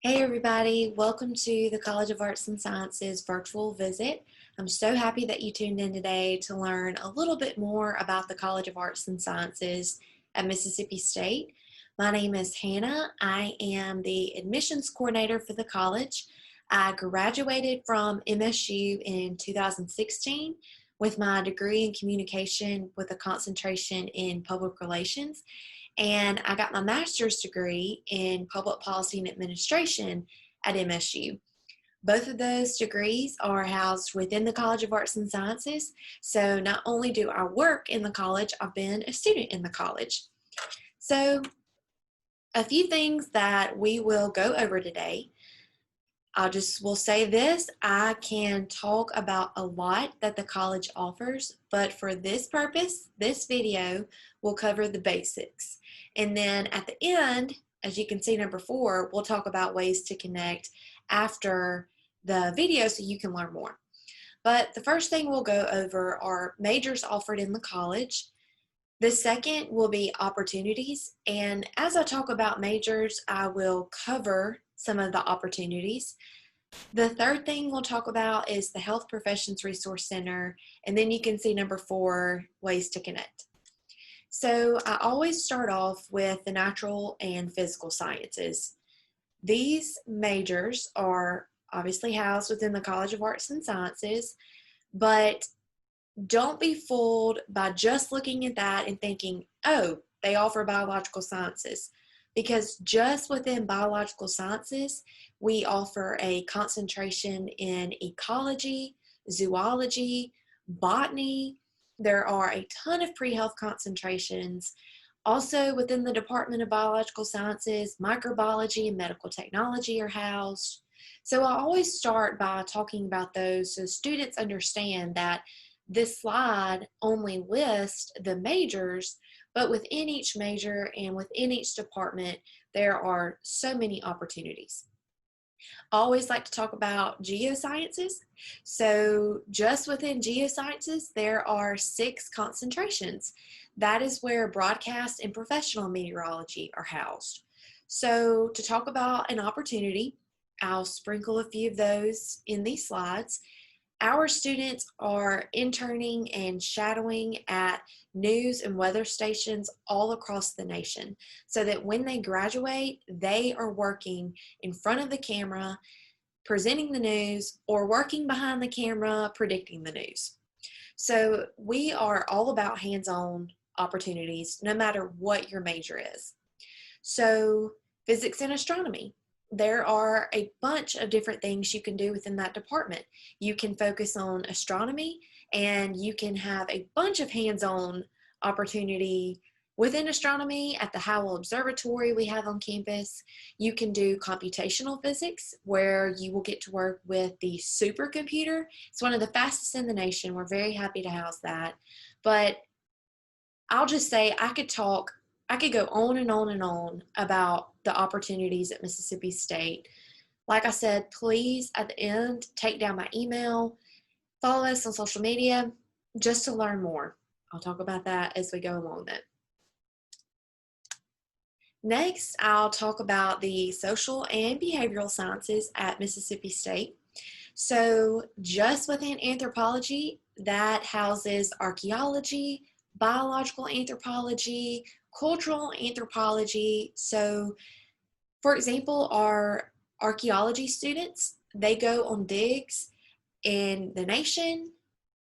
Hey everybody, welcome to the College of Arts and Sciences virtual visit. I'm so happy that you tuned in today to learn a little bit more about the College of Arts and Sciences at Mississippi State. My name is Hannah. I am the admissions coordinator for the college. I graduated from MSU in 2016 with my degree in communication with a concentration in public relations, and I got my master's degree in public policy and administration at MSU. Both of those degrees are housed within the College of Arts and Sciences. So not only do I work in the college, I've been a student in the college. So a few things that we will go over today. Will say this, I can talk about a lot that the college offers, but for this purpose, this video will cover the basics. And then at the end, as you can see number 4, we'll talk about ways to connect after the video so you can learn more. But the first thing we'll go over are majors offered in the college. The second will be opportunities. And as I talk about majors, I will cover some of the opportunities. The third thing we'll talk about is the Health Professions Resource Center, and then you can see number 4, ways to connect. So I always start off with the natural and physical sciences. These majors are obviously housed within the College of Arts and Sciences, but don't be fooled by just looking at that and thinking, oh, they offer biological sciences. Because just within biological sciences, we offer a concentration in ecology, zoology, botany. There are a ton of pre-health concentrations. Also within the Department of Biological Sciences, microbiology and medical technology are housed. So I always start by talking about those so students understand that this slide only lists the majors, but within each major and within each department, there are so many opportunities. I always like to talk about geosciences. So just within geosciences, there are 6 concentrations. That is where broadcast and professional meteorology are housed. So to talk about an opportunity, I'll sprinkle a few of those in these slides. Our students are interning and shadowing at news and weather stations all across the nation so that when they graduate, they are working in front of the camera, presenting the news, or working behind the camera, predicting the news. So we are all about hands-on opportunities, no matter what your major is. So physics and astronomy. There are a bunch of different things you can do within that department. You can focus on astronomy and you can have a bunch of hands-on opportunity within astronomy at the Howell Observatory we have on campus. You can do computational physics where you will get to work with the supercomputer. It's one of the fastest in the nation. We're very happy to house that. But I'll just say I could go on and on and on about the opportunities at Mississippi State. Like I said, please at the end, take down my email, follow us on social media just to learn more. I'll talk about that as we go along then. Next, I'll talk about the social and behavioral sciences at Mississippi State. So just within anthropology, that houses archaeology, biological anthropology, cultural anthropology. So for example, our archaeology students, they go on digs in the nation,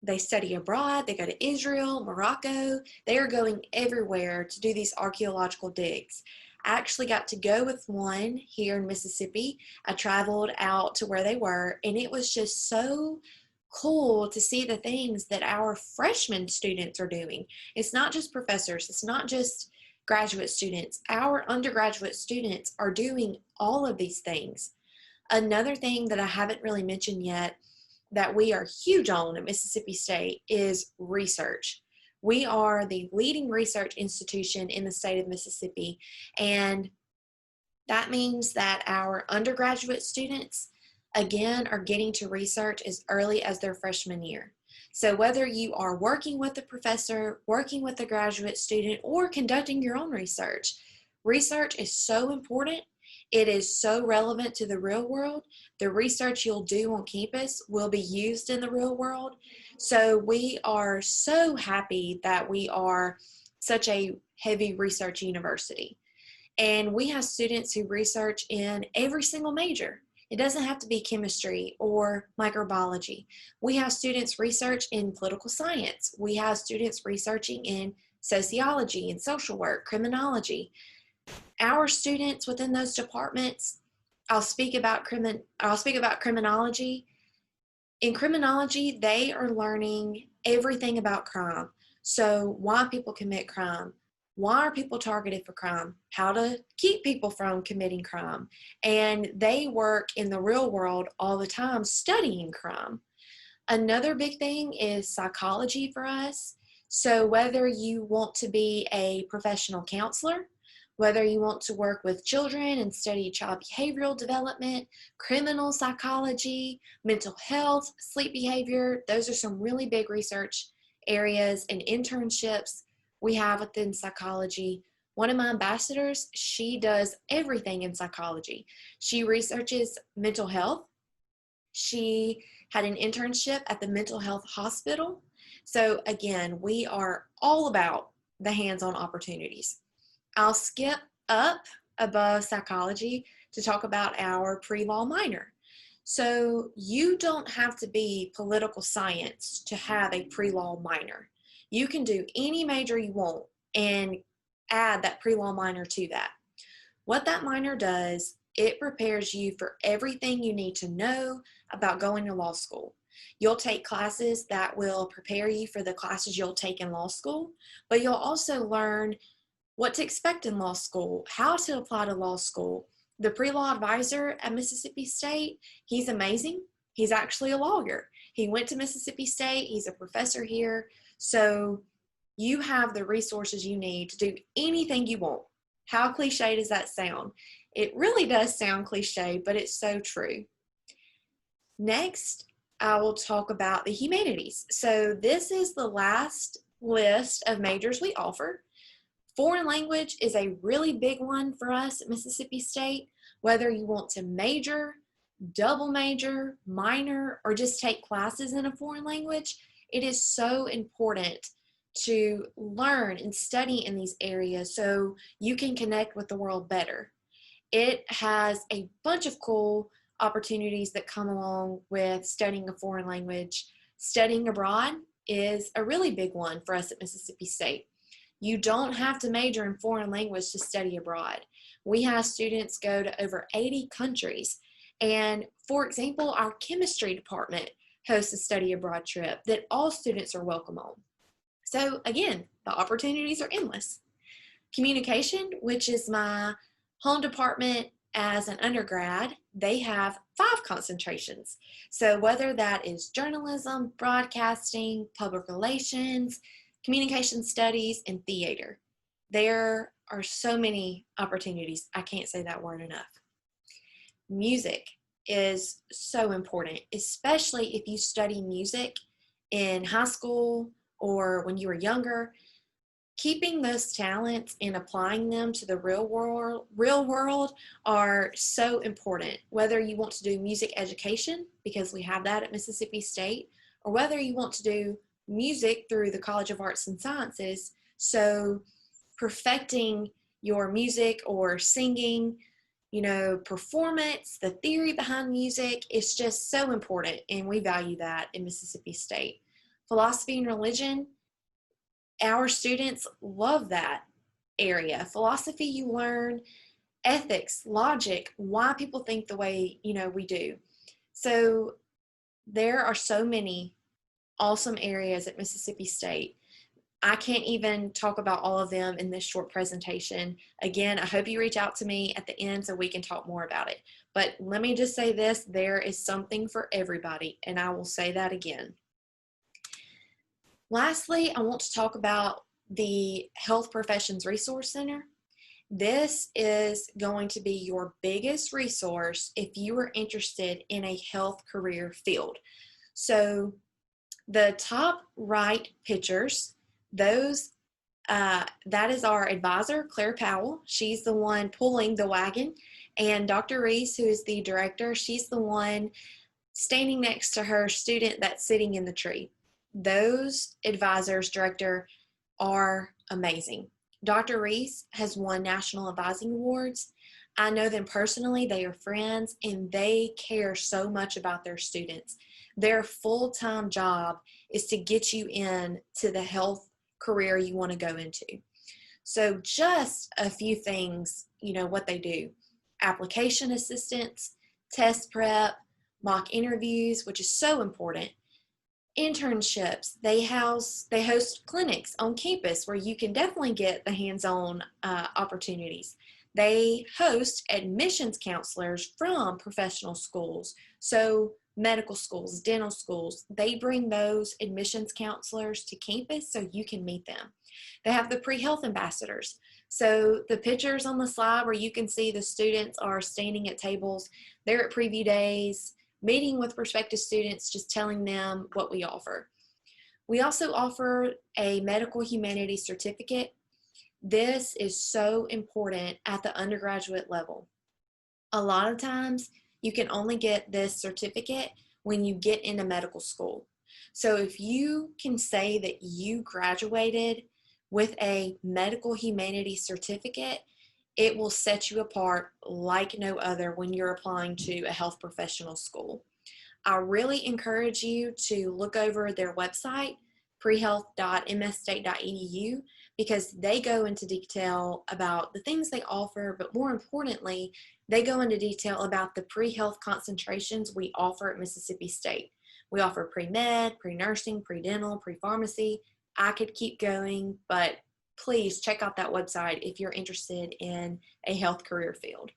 they study abroad, they go to Israel, Morocco, they are going everywhere to do these archaeological digs. I actually got to go with one here in Mississippi. I traveled out to where they were, and it was just so cool to see the things that our freshman students are doing. It's not just professors, it's not just graduate students. Our undergraduate students are doing all of these things. Another thing that I haven't really mentioned yet that we are huge on at Mississippi State is research. We are the leading research institution in the state of Mississippi, and that means that our undergraduate students, again, are getting to research as early as their freshman year. So whether you are working with a professor, working with a graduate student, or conducting your own research, research is so important. It is so relevant to the real world. The research you'll do on campus will be used in the real world. So we are so happy that we are such a heavy research university. And we have students who research in every single major. It doesn't have to be chemistry or microbiology. We have students research in political science. We have students researching in sociology and social work, criminology. Our students within those departments, I'll speak about criminology. In criminology, they are learning everything about crime. So why people commit crime, why are people targeted for crime, how to keep people from committing crime. And they work in the real world all the time studying crime. Another big thing is psychology for us. So whether you want to be a professional counselor, whether you want to work with children and study child behavioral development, criminal psychology, mental health, sleep behavior, those are some really big research areas and internships we have within psychology. One of my ambassadors, she does everything in psychology. She researches mental health. She had an internship at the mental health hospital. So again, we are all about the hands-on opportunities. I'll skip up above psychology to talk about our pre-law minor. So you don't have to be political science to have a pre-law minor. You can do any major you want and add that pre-law minor to that. What that minor does, it prepares you for everything you need to know about going to law school. You'll take classes that will prepare you for the classes you'll take in law school, but you'll also learn what to expect in law school, how to apply to law school. The pre-law advisor at Mississippi State, he's amazing. He's actually a lawyer. He went to Mississippi State. He's a professor here. So you have the resources you need to do anything you want. How cliche does that sound? It really does sound cliche, but it's so true. Next, I will talk about the humanities. So this is the last list of majors we offer. Foreign language is a really big one for us at Mississippi State. Whether you want to major, double major, minor, or just take classes in a foreign language, it is so important to learn and study in these areas so you can connect with the world better. It has a bunch of cool opportunities that come along with studying a foreign language. Studying abroad is a really big one for us at Mississippi State. You don't have to major in foreign language to study abroad. We have students go to over 80 countries. And for example, our chemistry department hosts a study abroad trip that all students are welcome on. So again, the opportunities are endless. Communication, which is my home department as an undergrad, they have 5 concentrations. So whether that is journalism, broadcasting, public relations, communication studies, and theater. There are so many opportunities. I can't say that word enough. Music is so important, especially if you study music in high school or when you were younger. Keeping those talents and applying them to the real world are so important. Whether you want to do music education, because we have that at Mississippi State, or whether you want to do music through the College of Arts and Sciences, so perfecting your music or singing, performance, the theory behind music is just so important, and we value that in Mississippi State. Philosophy and religion, our students love that area. Philosophy, you learn ethics, logic, why people think the way, we do. So there are so many awesome areas at Mississippi State. I can't even talk about all of them in this short presentation. Again, I hope you reach out to me at the end so we can talk more about it. But let me just say this, there is something for everybody, and I will say that again. Lastly, I want to talk about the Health Professions Resource Center. This is going to be your biggest resource if you are interested in a health career field. So the top right pictures, those that is our advisor, Claire Powell. She's the one pulling the wagon, And Dr. Reese, who is the director, she's the one standing next to her student that's sitting in the tree. Those advisors, director, are amazing. Dr. Reese has won national advising awards. I know them personally, they are friends, and they care so much about their students. Their full-time job is to get you in to the health career you want to go into. So just a few things, what they do. Application assistance, test prep, mock interviews, which is so important. Internships, they host clinics on campus where you can definitely get the hands-on opportunities. They host admissions counselors from professional schools, so medical schools, dental schools. They bring those admissions counselors to campus so you can meet them. They have the pre-health ambassadors. So the pictures on the slide where you can see the students are standing at tables, they're at preview days, meeting with prospective students, just telling them what we offer. We also offer a medical humanities certificate. This is so important at the undergraduate level. A lot of times you can only get this certificate when you get into medical school. So if you can say that you graduated with a medical humanities certificate, it will set you apart like no other when you're applying to a health professional school. I really encourage you to look over their website, prehealth.msstate.edu, because they go into detail about the things they offer, but more importantly, they go into detail about the pre-health concentrations we offer at Mississippi State. We offer pre-med, pre-nursing, pre-dental, pre-pharmacy. I could keep going, but please check out that website if you're interested in a health career field.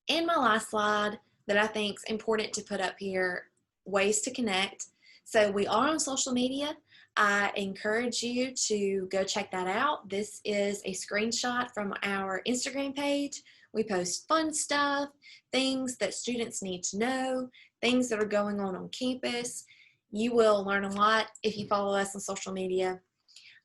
And my last slide that I think is important to put up here, ways to connect. So we are on social media. I encourage you to go check that out. This is a screenshot from our Instagram page. We post fun stuff, things that students need to know, things that are going on campus. You will learn a lot if you follow us on social media.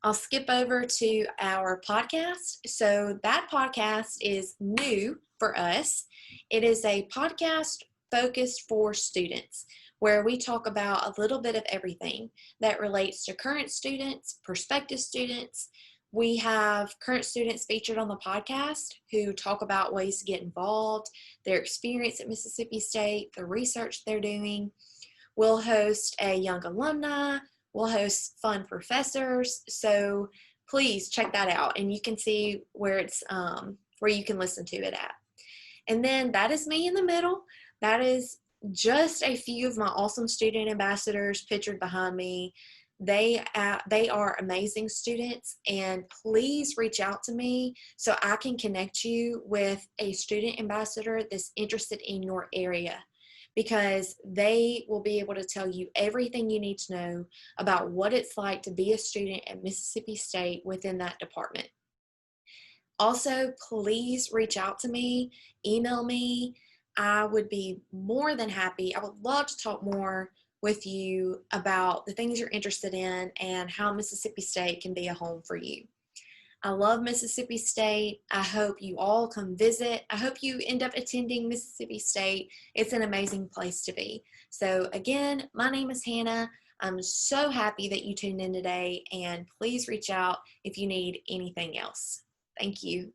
I'll skip over to our podcast. So that podcast is new for us. It is a podcast focused for students where we talk about a little bit of everything that relates to current students, prospective students. We have current students featured on the podcast who talk about ways to get involved, their experience at Mississippi State, the research they're doing. We'll host a young alumni. We'll host fun professors. So please check that out, and you can see where it's where you can listen to it at. And then that is me in the middle. That is just a few of my awesome student ambassadors pictured behind me. They are amazing students, and please reach out to me so I can connect you with a student ambassador that's interested in your area, because they will be able to tell you everything you need to know about what it's like to be a student at Mississippi State within that department. Also, please reach out to me, email me. I would be more than happy. I would love to talk more with you about the things you're interested in and how Mississippi State can be a home for you. I love Mississippi State. I hope you all come visit. I hope you end up attending Mississippi State. It's an amazing place to be. So again, my name is Hannah. I'm so happy that you tuned in today, and please reach out if you need anything else. Thank you.